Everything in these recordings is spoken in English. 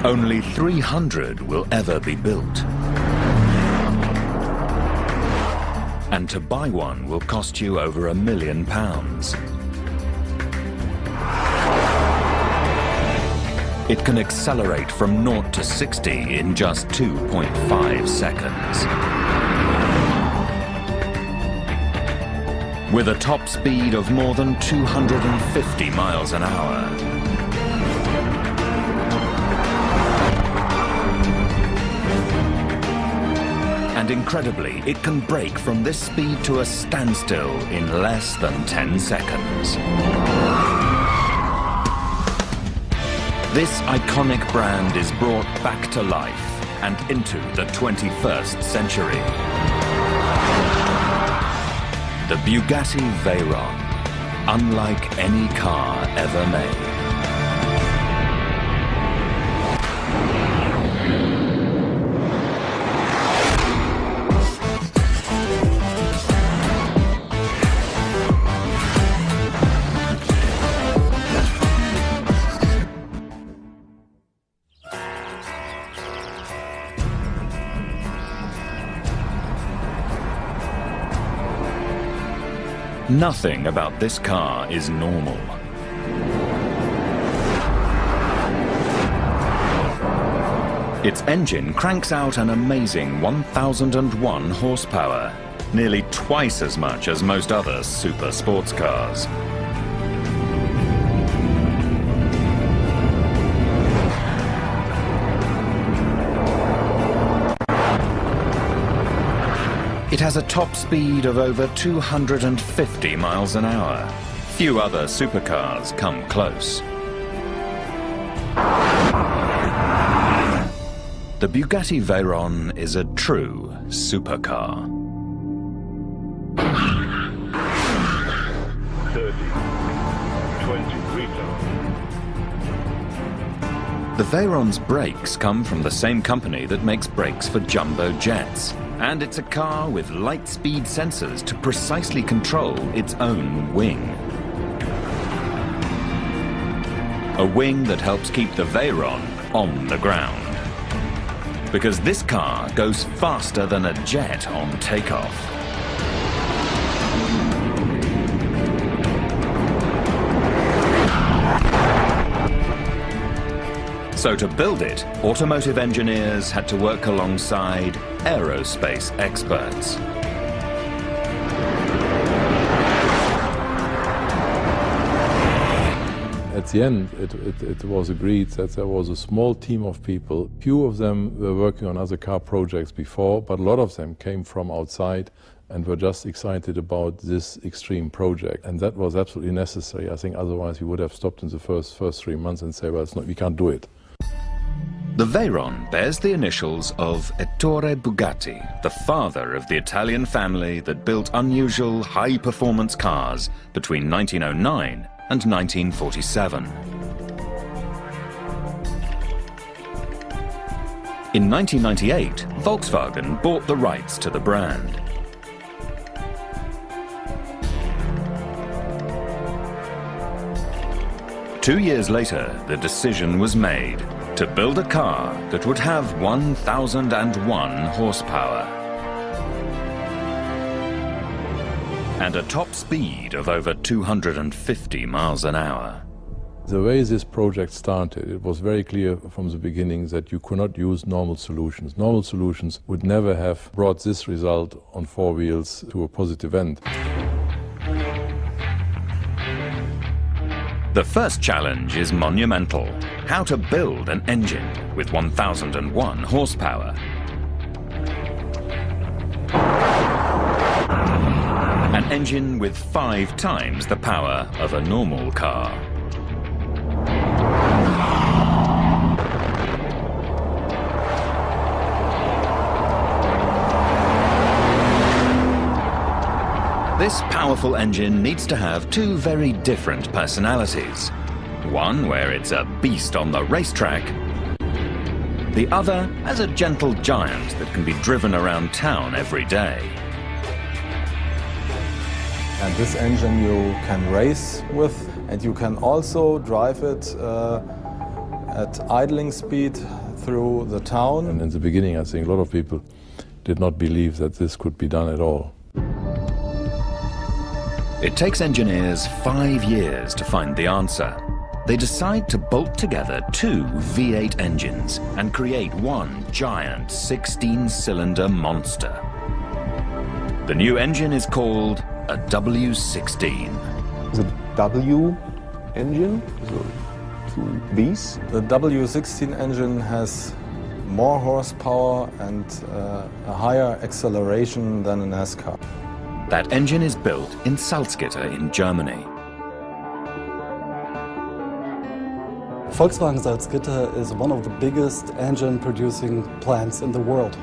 Only 300 will ever be built. And to buy one will cost you over £1 million. It can accelerate from 0 to 60 in just 2.5 seconds. With a top speed of more than 250 miles an hour. And incredibly, it can brake from this speed to a standstill in less than 10 seconds. This iconic brand is brought back to life and into the 21st century. The Bugatti Veyron, unlike any car ever made. Nothing about this car is normal. Its engine cranks out an amazing 1001 horsepower, nearly twice as much as most other super sports cars. It has a top speed of over 250 miles an hour. Few other supercars come close. The Bugatti Veyron is a true supercar. 30, 20 retail. The Veyron's brakes come from the same company that makes brakes for jumbo jets. And it's a car with light-speed sensors to precisely control its own wing. A wing that helps keep the Veyron on the ground. Because this car goes faster than a jet on takeoff. So to build it, automotive engineers had to work alongside aerospace experts. At the end, it was agreed that there was a small team of people. Few of them were working on other car projects before, but a lot of them came from outside and were just excited about this extreme project. And that was absolutely necessary. I think otherwise we would have stopped in the first 3 months and say, well, we can't do it. The Veyron bears the initials of Ettore Bugatti, the father of the Italian family that built unusual high-performance cars between 1909 and 1947. In 1998, Volkswagen bought the rights to the brand. Two years later, the decision was made to build a car that would have 1001 horsepower and a top speed of over 250 miles an hour. The way this project started, it was very clear from the beginning that you could not use normal solutions. Normal solutions would never have brought this result on four wheels to a positive end. The first challenge is monumental: how to build an engine with 1001 horsepower. An engine with 5 times the power of a normal car. This powerful engine needs to have two very different personalities. One where it's a beast on the racetrack, the other as a gentle giant that can be driven around town every day. And this engine you can race with, and you can also drive it at idling speed through the town. And in the beginning, I think a lot of people did not believe that this could be done at all. It takes engineers 5 years to find the answer. They decide to bolt together 2 V8 engines and create one giant 16-cylinder monster. The new engine is called a W16. The W engine, so 2 Vs. The W16 engine has more horsepower and a higher acceleration than a NASCAR. That engine is built in Salzgitter in Germany. Volkswagen Salzgitter is one of the biggest engine-producing plants in the world.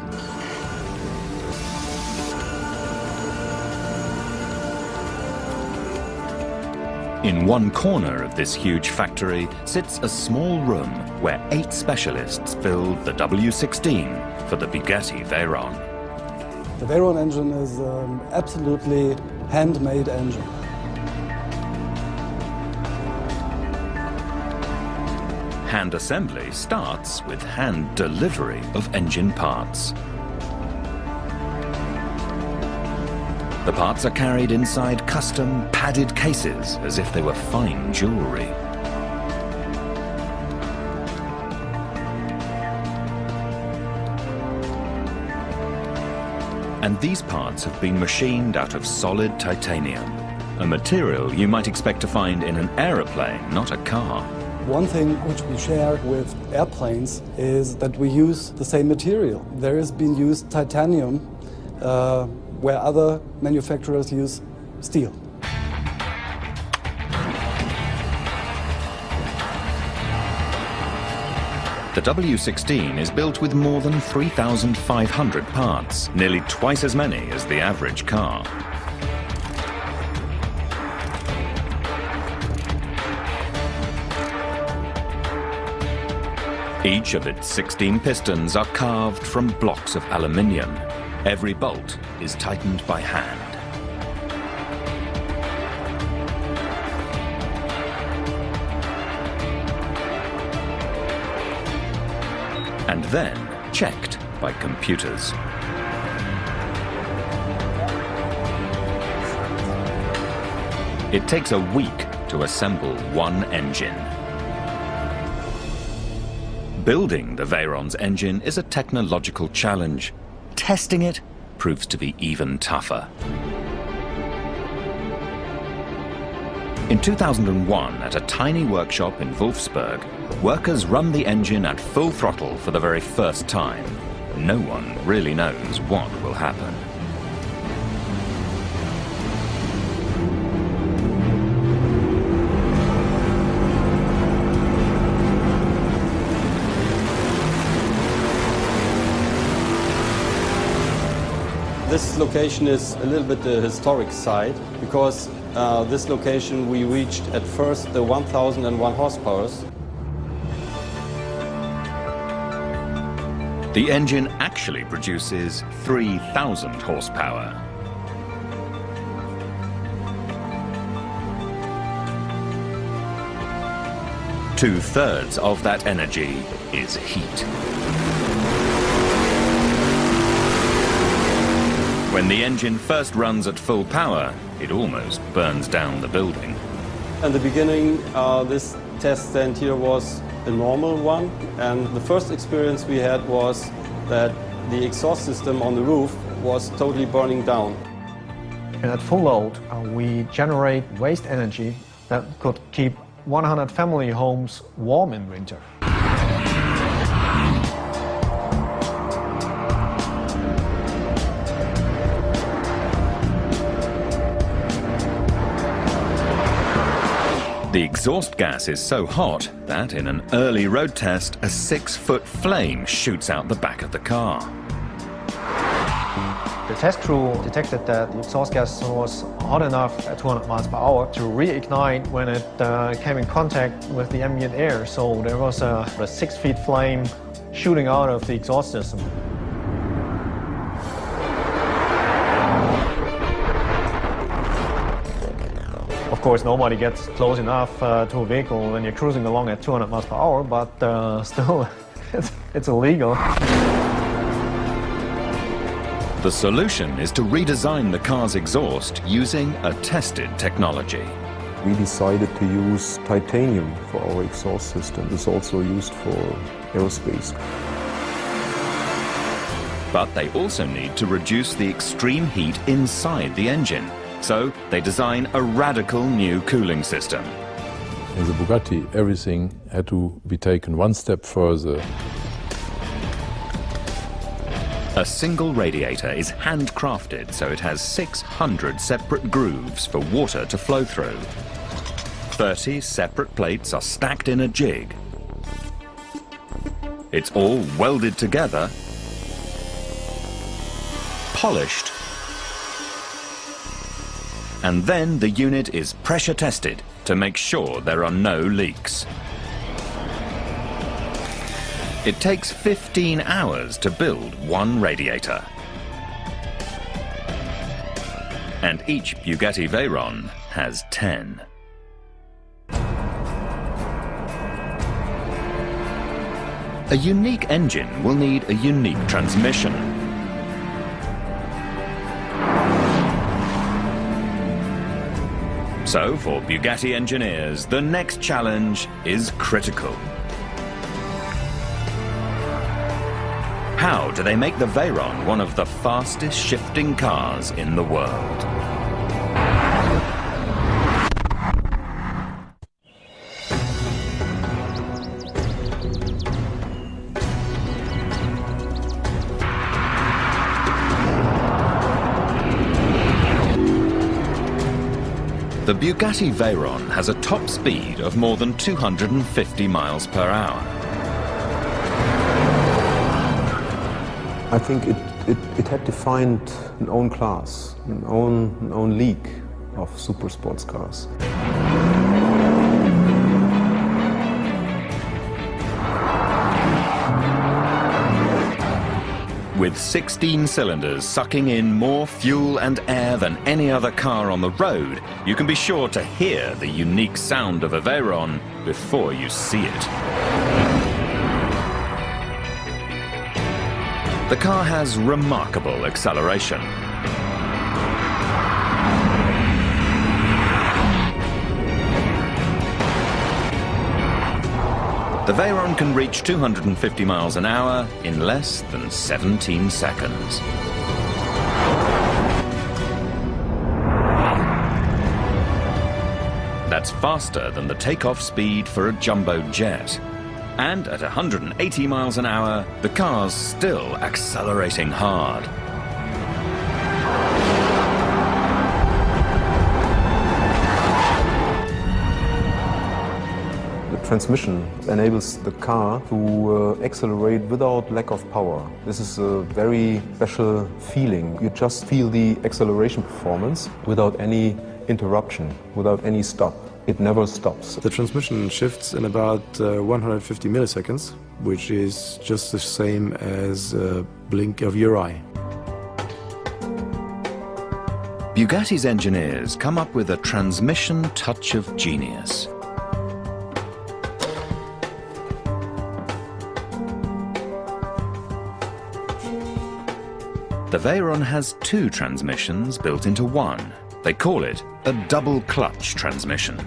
In one corner of this huge factory sits a small room where 8 specialists build the W16 for the Bugatti Veyron. The Veyron engine is an absolutely handmade engine. Hand assembly starts with hand delivery of engine parts. The parts are carried inside custom padded cases as if they were fine jewelry. And these parts have been machined out of solid titanium, a material you might expect to find in an aeroplane, not a car. One thing which we share with airplanes is that we use the same material. There has been used titanium where other manufacturers use steel. The W16 is built with more than 3,500 parts, nearly twice as many as the average car. Each of its 16 pistons are carved from blocks of aluminium. Every bolt is tightened by hand. And then checked by computers. It takes a week to assemble one engine. Building the Veyron's engine is a technological challenge. Testing it proves to be even tougher. In 2001, at a tiny workshop in Wolfsburg, workers run the engine at full throttle for the very first time. No one really knows what will happen. This location is a little bit the historic side because this location we reached at first the 1001 horsepower. The engine actually produces 3,000 horsepower. Two-thirds of that energy is heat. When the engine first runs at full power, it almost burns down the building. In the beginning, this test stand here was a normal one, and the first experience we had was that the exhaust system on the roof was totally burning down. And at full load, we generate waste energy that could keep 100 family homes warm in winter. The exhaust gas is so hot that in an early road test, a 6-foot flame shoots out the back of the car. The test crew detected that the exhaust gas was hot enough at 200 miles per hour to reignite when it came in contact with the ambient air. So there was a 6-foot flame shooting out of the exhaust system. Of course, nobody gets close enough to a vehicle when you're cruising along at 200 miles per hour, but still, it's illegal. The solution is to redesign the car's exhaust using a tested technology. We decided to use titanium for our exhaust system. It's also used for aerospace. But they also need to reduce the extreme heat inside the engine. So they design a radical new cooling system. In the Bugatti, everything had to be taken one step further. A single radiator is handcrafted so it has 600 separate grooves for water to flow through. 30 separate plates are stacked in a jig. It's all welded together, polished, and then the unit is pressure tested to make sure there are no leaks. It takes 15 hours to build one radiator. And each Bugatti Veyron has 10. A unique engine will need a unique transmission. So for Bugatti engineers, the next challenge is critical. How do they make the Veyron one of the fastest shifting cars in the world? The Bugatti Veyron has a top speed of more than 250 miles per hour. I think it had defined an own class, an own league of super sports cars. With 16 cylinders sucking in more fuel and air than any other car on the road, you can be sure to hear the unique sound of a Veyron before you see it. The car has remarkable acceleration. The Veyron can reach 250 miles an hour in less than 17 seconds. That's faster than the takeoff speed for a jumbo jet. And at 180 miles an hour, the car's still accelerating hard. The transmission enables the car to accelerate without lack of power. This is a very special feeling. You just feel the acceleration performance without any interruption, without any stop. It never stops. The transmission shifts in about 150 milliseconds, which is just the same as a blink of your eye. Bugatti's engineers come up with a transmission touch of genius. The Veyron has two transmissions built into one. They call it a double clutch transmission.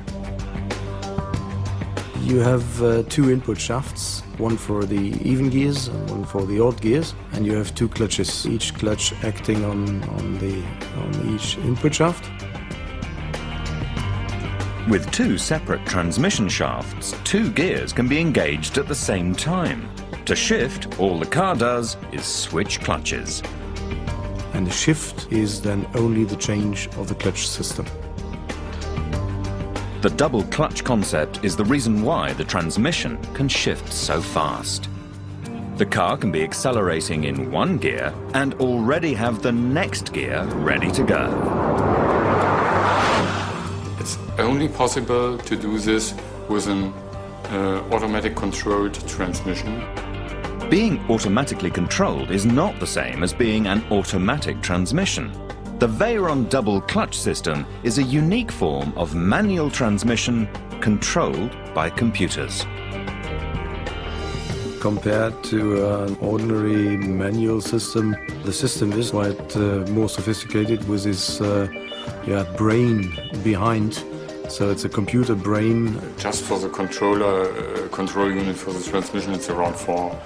You have two input shafts, one for the even gears and one for the odd gears, and you have two clutches, each clutch acting on each input shaft. With two separate transmission shafts, two gears can be engaged at the same time. To shift, all the car does is switch clutches. And the shift is then only the change of the clutch system. The double clutch concept is the reason why the transmission can shift so fast. The car can be accelerating in one gear and already have the next gear ready to go. It's only possible to do this with an automatic controlled transmission. Being automatically controlled is not the same as being an automatic transmission. The Veyron double clutch system is a unique form of manual transmission controlled by computers. Compared to an ordinary manual system, the system is quite more sophisticated with its brain behind. So it's a computer brain. Just for the controller, control unit for the transmission, it's around 4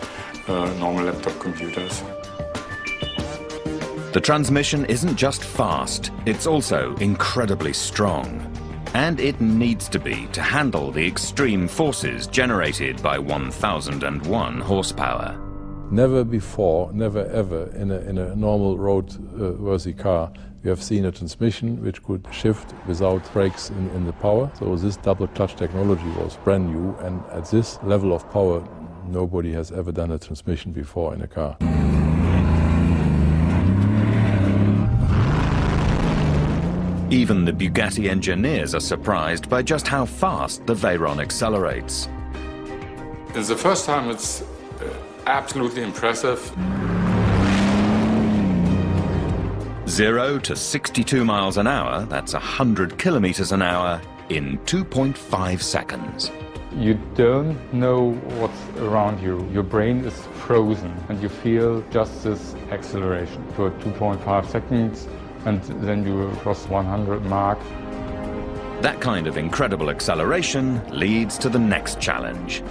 normal laptop computers. The transmission isn't just fast, it's also incredibly strong. And it needs to be to handle the extreme forces generated by 1001 horsepower. Never before, never ever, in a normal road-worthy car, we have seen a transmission which could shift without brakes in the power. So this double clutch technology was brand new, and at this level of power, nobody has ever done a transmission before in a car. Even the Bugatti engineers are surprised by just how fast the Veyron accelerates. It's the first time it's absolutely impressive. 0 to 62 miles an hour, that's 100 kilometers an hour, in 2.5 seconds. You don't know what's around you. Your brain is frozen and you feel just this acceleration for 2.5 seconds. And then you cross 100 mark. That kind of incredible acceleration leads to the next challenge.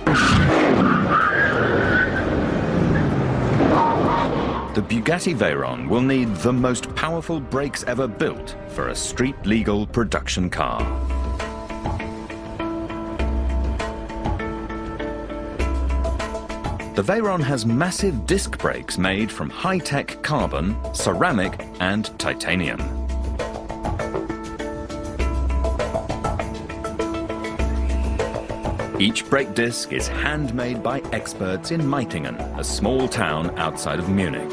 The Bugatti Veyron will need the most powerful brakes ever built for a street-legal production car. The Veyron has massive disc brakes made from high-tech carbon, ceramic and titanium. Each brake disc is handmade by experts in Meitingen, a small town outside of Munich.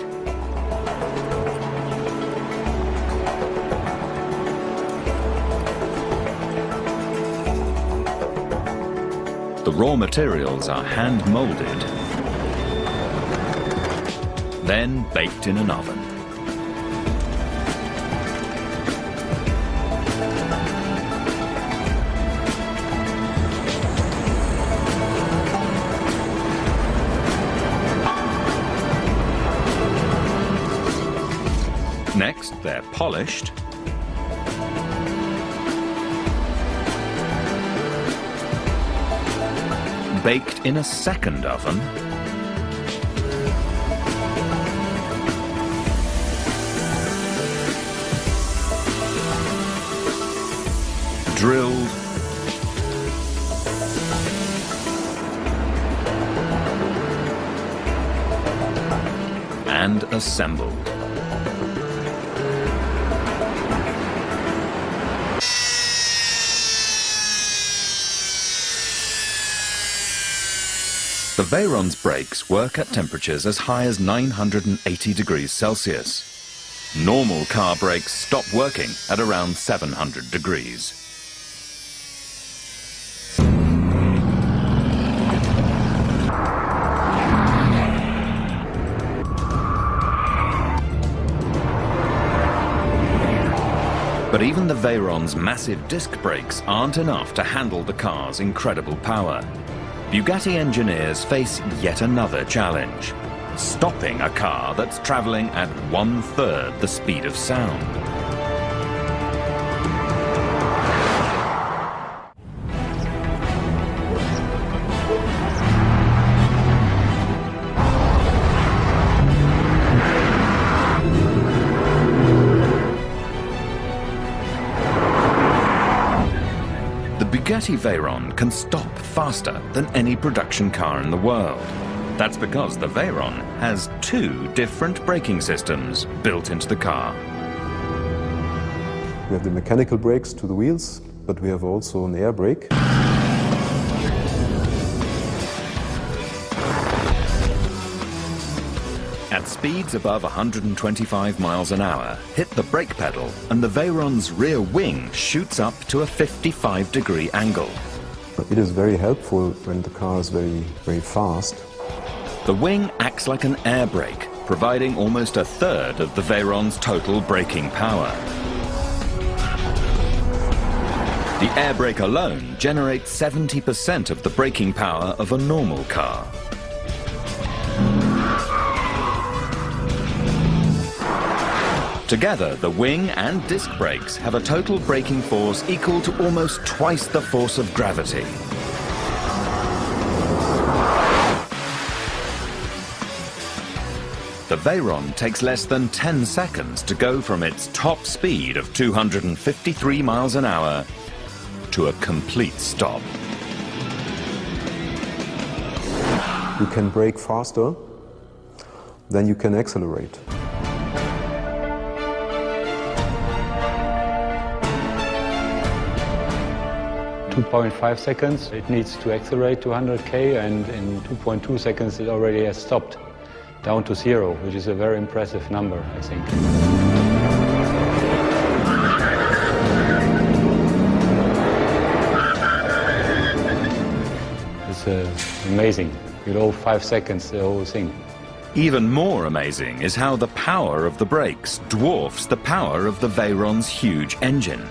The raw materials are hand-molded, then baked in an oven. Next, they're polished, baked in a second oven, drilled, and assembled. The Veyron's brakes work at temperatures as high as 980 degrees Celsius. Normal car brakes stop working at around 700 degrees. But even the Veyron's massive disc brakes aren't enough to handle the car's incredible power. Bugatti engineers face yet another challenge: stopping a car that's traveling at 1/3 the speed of sound. The Bugatti Veyron can stop faster than any production car in the world. That's because the Veyron has 2 different braking systems built into the car. We have the mechanical brakes to the wheels, but we have also an air brake. At speeds above 125 miles an hour, hit the brake pedal and the Veyron's rear wing shoots up to a 55-degree angle. It is very helpful when the car is very fast. The wing acts like an air brake, providing almost a third of the Veyron's total braking power. The air brake alone generates 70% of the braking power of a normal car. Together, the wing and disc brakes have a total braking force equal to almost twice the force of gravity. The Veyron takes less than 10 seconds to go from its top speed of 253 miles an hour to a complete stop. You can brake faster than you can accelerate. 2.5 seconds it needs to accelerate to 100k, and in 2.2 seconds it already has stopped down to 0, which is a very impressive number, I think. It's amazing. Below 5 seconds, the whole thing. Even more amazing is how the power of the brakes dwarfs the power of the Veyron's huge engine.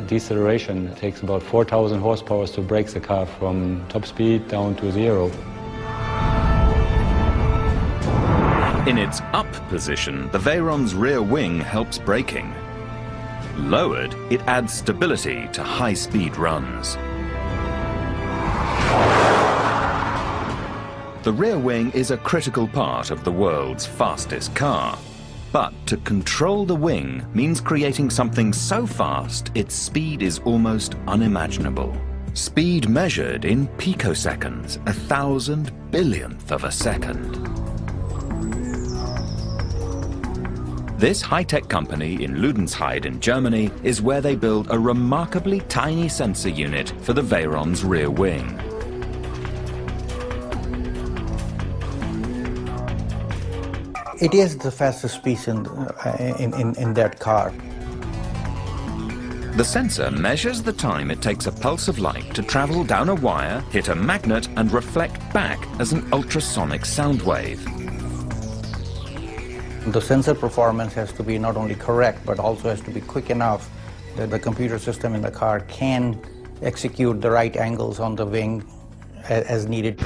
Deceleration takes about 4,000 horsepower to brake the car from top speed down to 0. In its up position, the Veyron's rear wing helps braking. Lowered, it adds stability to high-speed runs. The rear wing is a critical part of the world's fastest car. But to control the wing means creating something so fast its speed is almost unimaginable. Speed measured in picoseconds, 1,000 billionth of a second. This high-tech company in Ludensheide in Germany is where they build a remarkably tiny sensor unit for the Veyron's rear wing. It is the fastest piece in that car. The sensor measures the time it takes a pulse of light to travel down a wire, hit a magnet, and reflect back as an ultrasonic sound wave. The sensor performance has to be not only correct, but also has to be quick enough that the computer system in the car can execute the right angles on the wing as needed.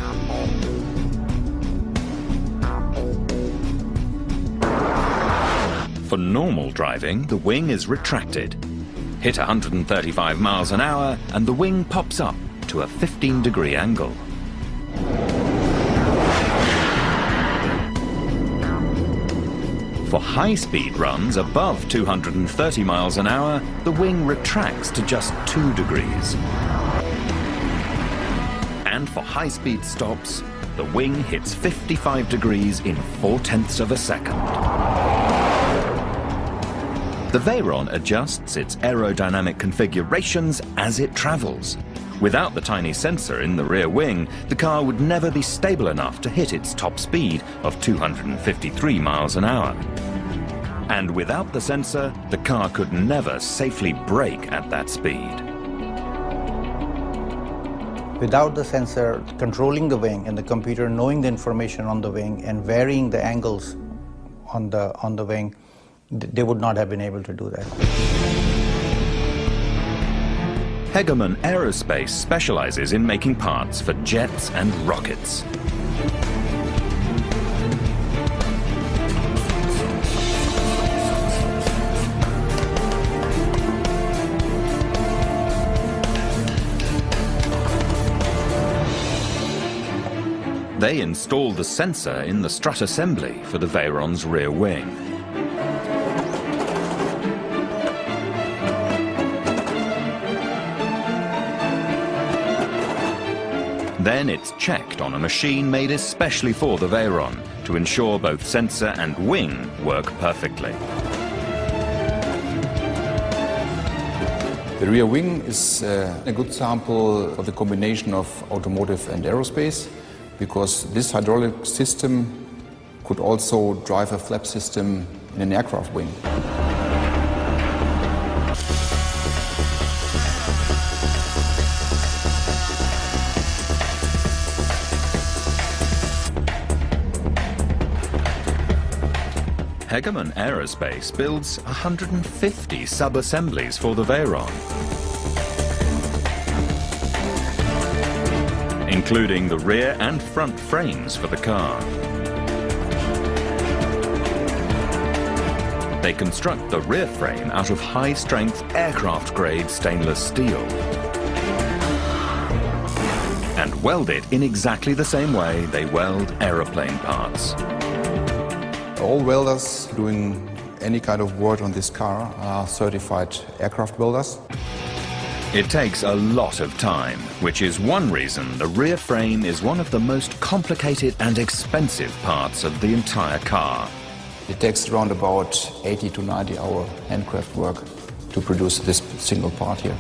For normal driving, the wing is retracted. Hit 135 miles an hour and the wing pops up to a 15-degree angle. For high-speed runs above 230 miles an hour, the wing retracts to just 2 degrees. And for high-speed stops, the wing hits 55 degrees in 0.4 of a second. The Veyron adjusts its aerodynamic configurations as it travels. Without the tiny sensor in the rear wing, the car would never be stable enough to hit its top speed of 253 miles an hour. And without the sensor, the car could never safely brake at that speed. Without the sensor controlling the wing and the computer knowing the information on the wing and varying the angles on the wing, they would not have been able to do that. Hegemann Aerospace specializes in making parts for jets and rockets. They installed the sensor in the strut assembly for the Veyron's rear wing. Then it's checked on a machine made especially for the Veyron to ensure both sensor and wing work perfectly. The rear wing is a good sample for the combination of automotive and aerospace, because this hydraulic system could also drive a flap system in an aircraft wing. Hegemann Aerospace builds 150 sub-assemblies for the Veyron, including the rear and front frames for the car. They construct the rear frame out of high-strength aircraft-grade stainless steel and weld it in exactly the same way they weld aeroplane parts. All welders doing any kind of work on this car are certified aircraft welders. It takes a lot of time, which is one reason the rear frame is one of the most complicated and expensive parts of the entire car. It takes around about 80 to 90 hour handcraft work to produce this single part here.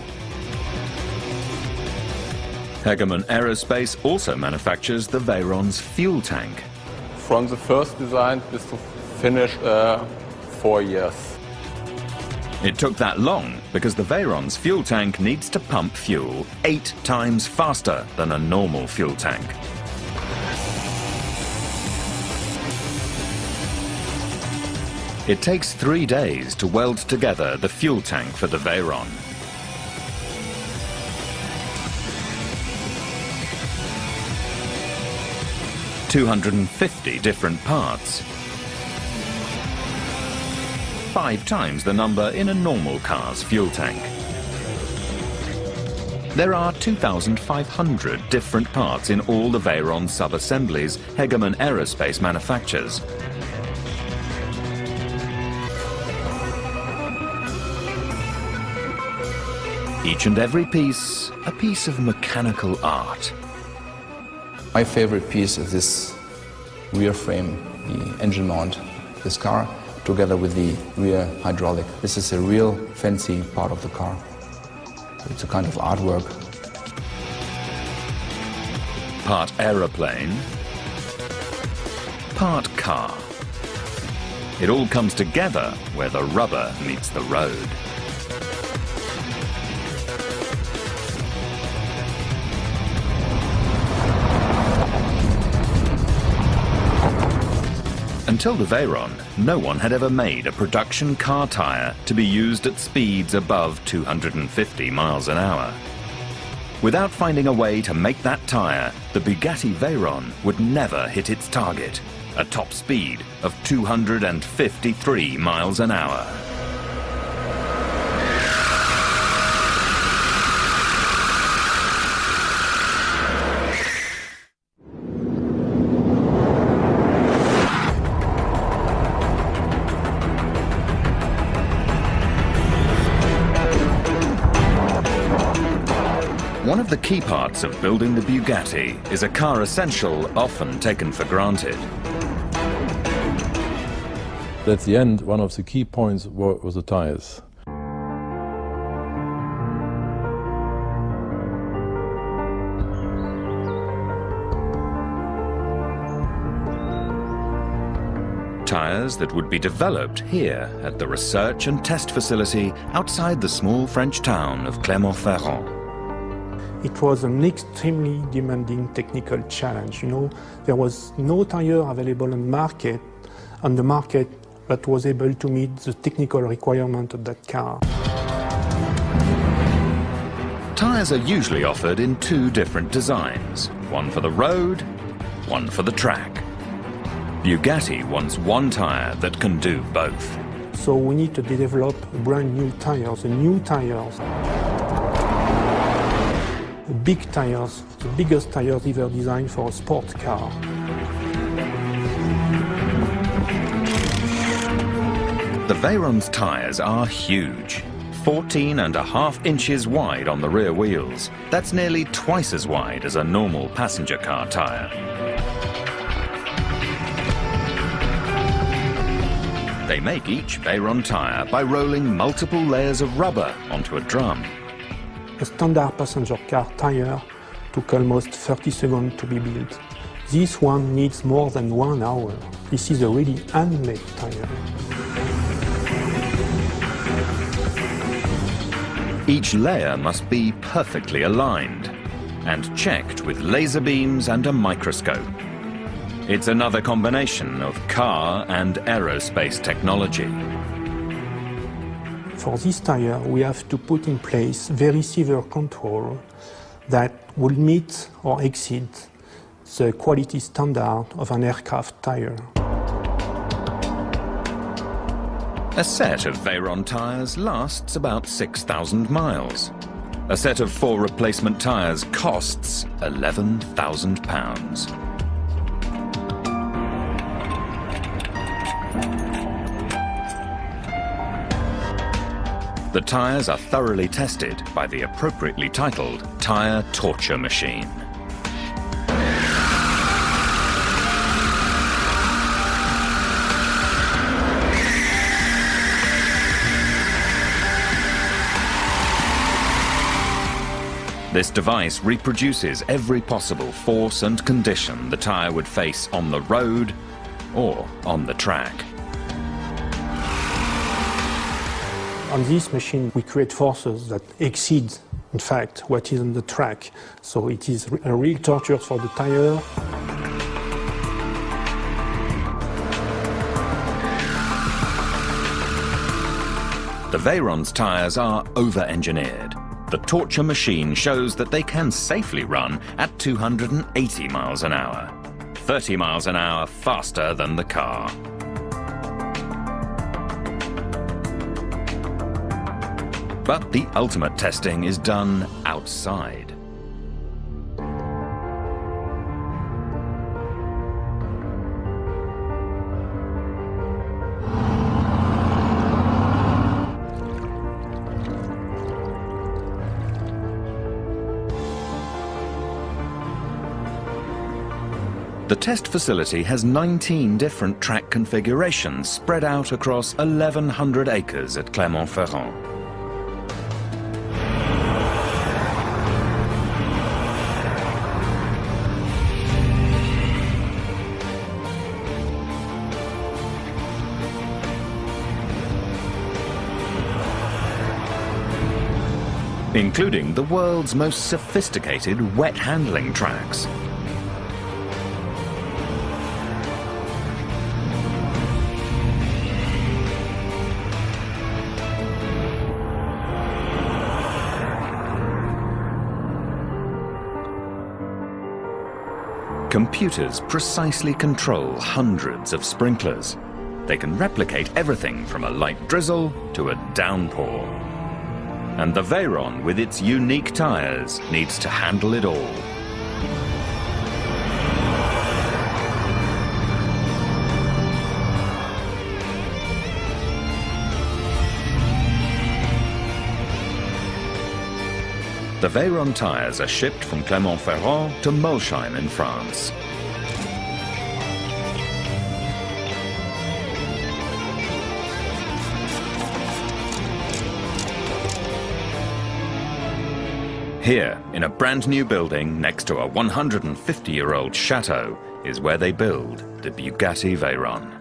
Hegemann Aerospace also manufactures the Veyron's fuel tank. From the first design to finish 4 years. It took that long because the Veyron's fuel tank needs to pump fuel 8 times faster than a normal fuel tank. It takes 3 days to weld together the fuel tank for the Veyron. $250 different parts. 5 times the number in a normal car's fuel tank. There are 2,500 different parts in all the Veyron sub-assemblies Hegemann Aerospace manufactures. Each and every piece, a piece of mechanical art. My favorite piece is this rear frame, the engine mount, this car, together with the rear hydraulic. This is a real fancy part of the car. It's a kind of artwork. Part aeroplane, part car. It all comes together where the rubber meets the road. Until the Veyron, no one had ever made a production car tyre to be used at speeds above 250 miles an hour. Without finding a way to make that tyre, the Bugatti Veyron would never hit its target, a top speed of 253 miles an hour. One of the key parts of building the Bugatti is a car essential often taken for granted. At the end, one of the key points was the tires. Tires that would be developed here at the research and test facility outside the small French town of Clermont-Ferrand. It was an extremely demanding technical challenge. You know, there was no tire available on the market that was able to meet the technical requirement of that car. Tires are usually offered in 2 different designs, one for the road, one for the track. Bugatti wants one tire that can do both. So we need to develop brand new tires, new tires. Big tires, the biggest tires ever designed for a sports car. The Veyron's tires are huge, 14.5 inches wide on the rear wheels. That's nearly twice as wide as a normal passenger car tire. They make each Veyron tire by rolling multiple layers of rubber onto a drum. A standard passenger car tire took almost 30 seconds to be built. This one needs more than 1 hour. This is a really handmade tire. Each layer must be perfectly aligned and checked with laser beams and a microscope. It's another combination of car and aerospace technology. For this tire, we have to put in place very severe control that will meet or exceed the quality standard of an aircraft tire. A set of Veyron tyres lasts about 6,000 miles. A set of 4 replacement tyres costs £11,000. The tyres are thoroughly tested by the appropriately titled tyre torture machine. This device reproduces every possible force and condition the tyre would face on the road or on the track. On this machine, we create forces that exceed, in fact, what is on the track. So it is a real torture for the tire. The Veyron's tyres are over-engineered. The torture machine shows that they can safely run at 280 miles an hour, 30 miles an hour faster than the car. But the ultimate testing is done outside. The test facility has 19 different track configurations spread out across 1,100 acres at Clermont-Ferrand. Including the world's most sophisticated wet handling tracks. Computers precisely control hundreds of sprinklers. They can replicate everything from a light drizzle to a downpour. And the Veyron, with its unique tyres, needs to handle it all. The Veyron tyres are shipped from Clermont-Ferrand to Molsheim in France. Here, in a brand new building next to a 150-year-old chateau, is where they build the Bugatti Veyron.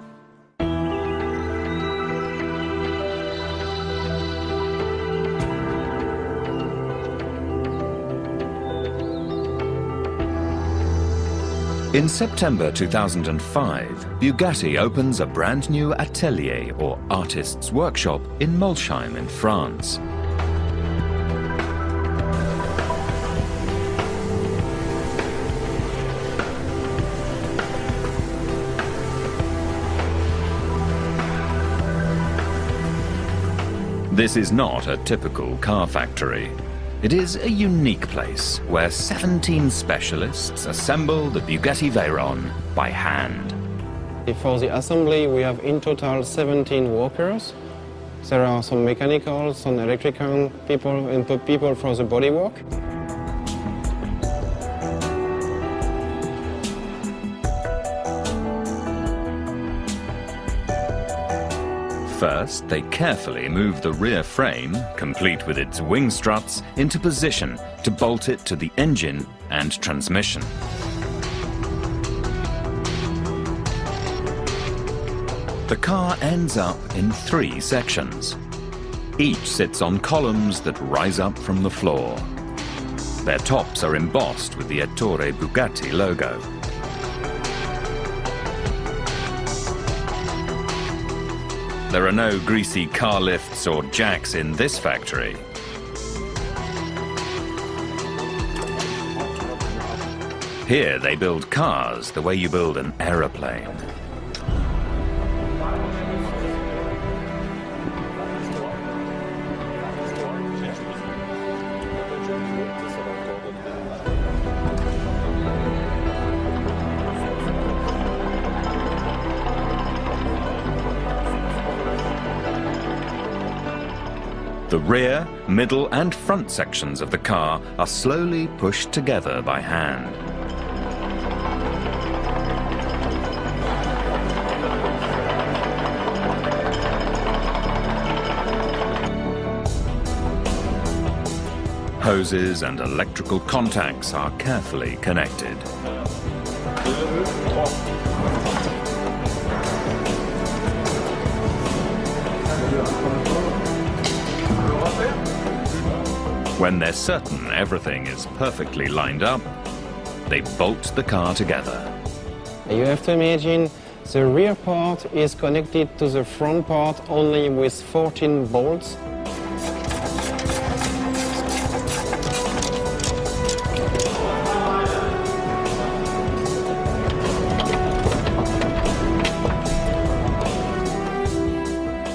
In September 2005, Bugatti opens a brand new atelier or artist's workshop in Molsheim in France. This is not a typical car factory. It is a unique place where 17 specialists assemble the Bugatti Veyron by hand. For the assembly, we have in total 17 workers. There are some mechanical, some electrical people, and people for the bodywork. First, they carefully move the rear frame, complete with its wing struts, into position to bolt it to the engine and transmission. The car ends up in 3 sections. Each sits on columns that rise up from the floor. Their tops are embossed with the Ettore Bugatti logo. there are no greasy car lifts or jacks in this factory. Here they build cars the way you build an aeroplane. The rear, middle and front sections of the car are slowly pushed together by hand. Hoses and electrical contacts are carefully connected. When they're certain everything is perfectly lined up, they bolt the car together. You have to imagine the rear part is connected to the front part only with 14 bolts.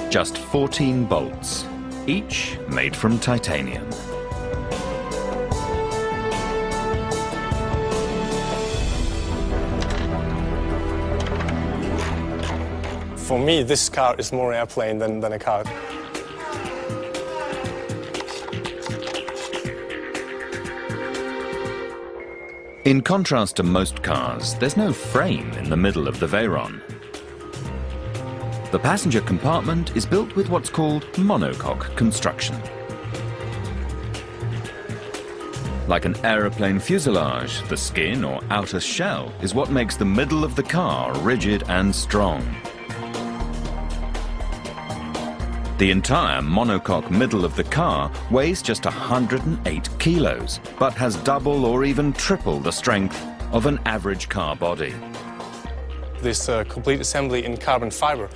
Just 14 bolts, each made from titanium. For me, this car is more airplane than a car. In contrast to most cars, there's no frame in the middle of the Veyron. The passenger compartment is built with what's called monocoque construction. Like an aeroplane fuselage, the skin or outer shell is what makes the middle of the car rigid and strong. The entire monocoque middle of the car weighs just 108 kilos, but has double or even triple the strength of an average car body. This complete assembly in carbon fiber,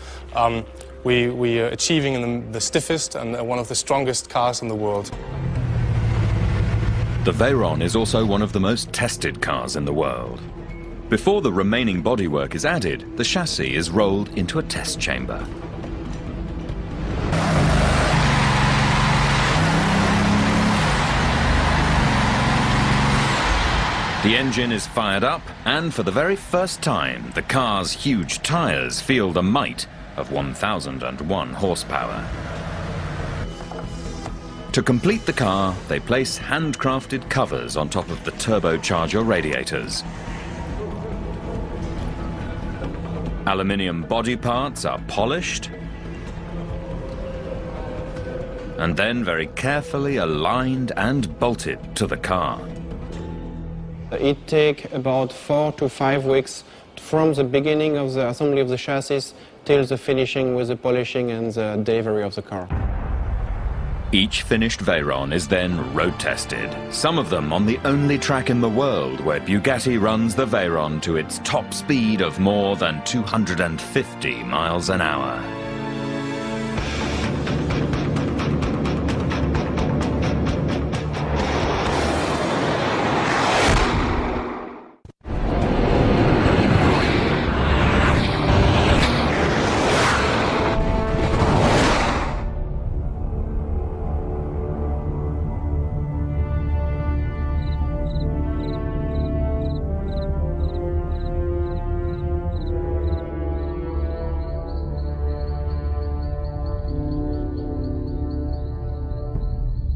we are achieving the stiffest and one of the strongest cars in the world. The Veyron is also one of the most tested cars in the world. Before the remaining bodywork is added, the chassis is rolled into a test chamber. The engine is fired up, and for the very first time, the car's huge tires feel the might of 1,001 horsepower. To complete the car, they place handcrafted covers on top of the turbocharger radiators. Aluminium body parts are polished and then very carefully aligned and bolted to the car. It takes about 4 to 5 weeks from the beginning of the assembly of the chassis till the finishing with the polishing and the delivery of the car. Each finished Veyron is then road tested, some of them on the only track in the world where Bugatti runs the Veyron to its top speed of more than 250 miles an hour.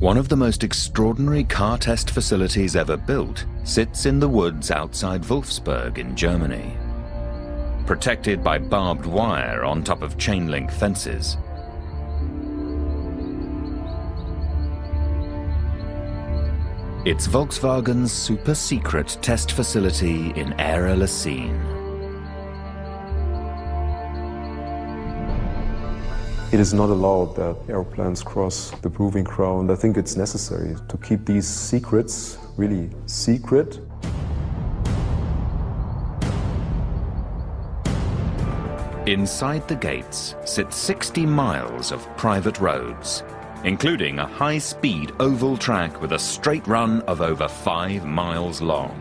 One of the most extraordinary car test facilities ever built sits in the woods outside Wolfsburg in Germany. Protected by barbed wire on top of chain-link fences. It's Volkswagen's super-secret test facility in Aire-la-Seine. It is not allowed that airplanes cross the proving ground. I think it's necessary to keep these secrets really secret. Inside the gates sit 60 miles of private roads, including a high-speed oval track with a straight run of over 5 miles long.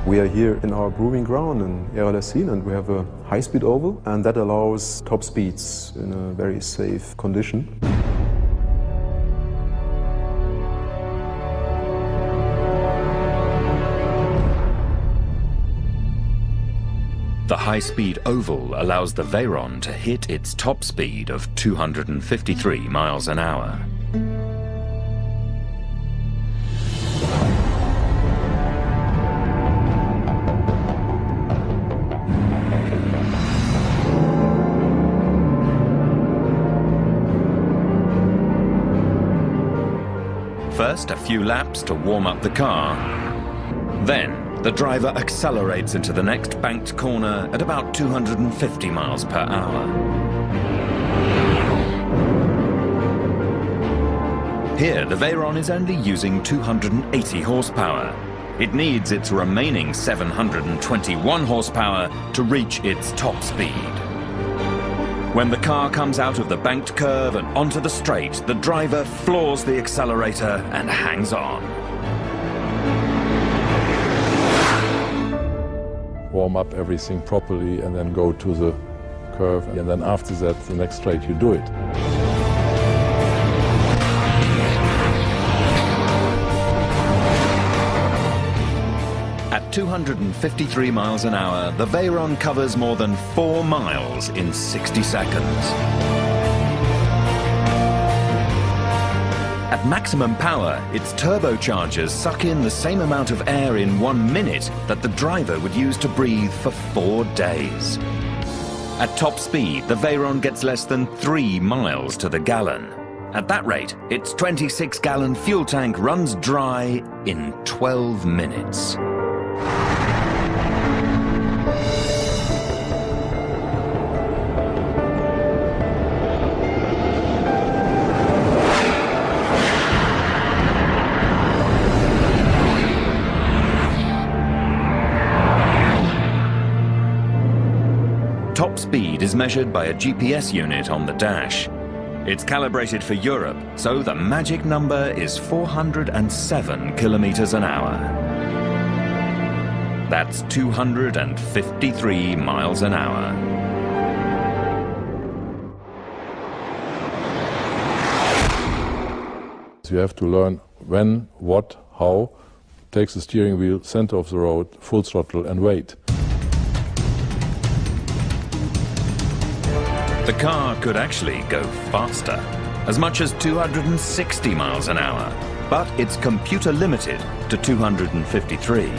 We are here in our proving ground in Eralessin, and we have a high-speed oval, and that allows top speeds in a very safe condition. The high-speed oval allows the Veyron to hit its top speed of 253 miles an hour. First, a few laps to warm up the car. Then, the driver accelerates into the next banked corner at about 250 miles per hour. Here, the Veyron is only using 280 horsepower. It needs its remaining 721 horsepower to reach its top speed. When the car comes out of the banked curve and onto the straight, the driver floors the accelerator and hangs on. Warm up everything properly and then go to the curve, and then after that, the next straight, you do it. At 253 miles an hour, the Veyron covers more than 4 miles in 60 seconds. At maximum power, its turbochargers suck in the same amount of air in 1 minute that the driver would use to breathe for 4 days. At top speed, the Veyron gets less than 3 miles to the gallon. At that rate, its 26-gallon fuel tank runs dry in 12 minutes. Top speed is measured by a GPS unit on the dash. It's calibrated for Europe, so the magic number is 407 kilometers an hour. That's 253 miles an hour. So you have to learn when, what, how. Take the steering wheel, center of the road, full throttle, and wait. The car could actually go faster, as much as 260 miles an hour, but it's computer limited to 253.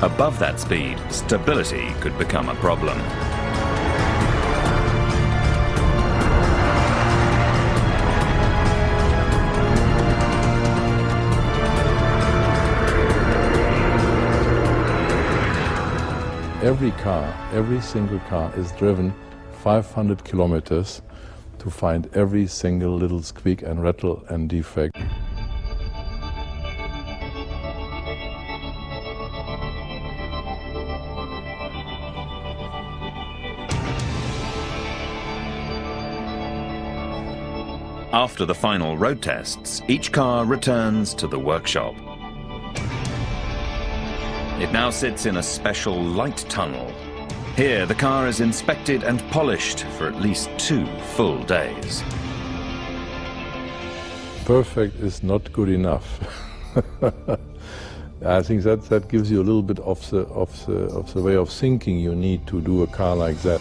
Above that speed, stability could become a problem. Every car, every single car is driven 500 kilometers to find every single little squeak and rattle and defect. After the final road tests, each car returns to the workshop. It now sits in a special light tunnel. Here, the car is inspected and polished for at least 2 full days. Perfect is not good enough. I think that gives you a little bit of the way of thinking you need to do a car like that.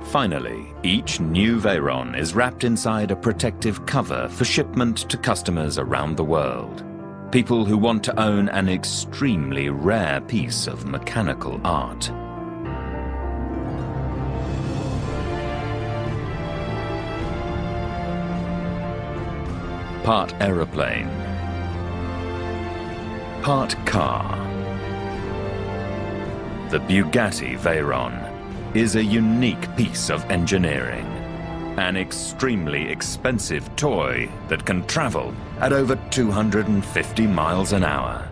Finally, each new Veyron is wrapped inside a protective cover for shipment to customers around the world. People who want to own an extremely rare piece of mechanical art. Part aeroplane, part car. The Bugatti Veyron is a unique piece of engineering. An extremely expensive toy that can travel at over 250 miles an hour.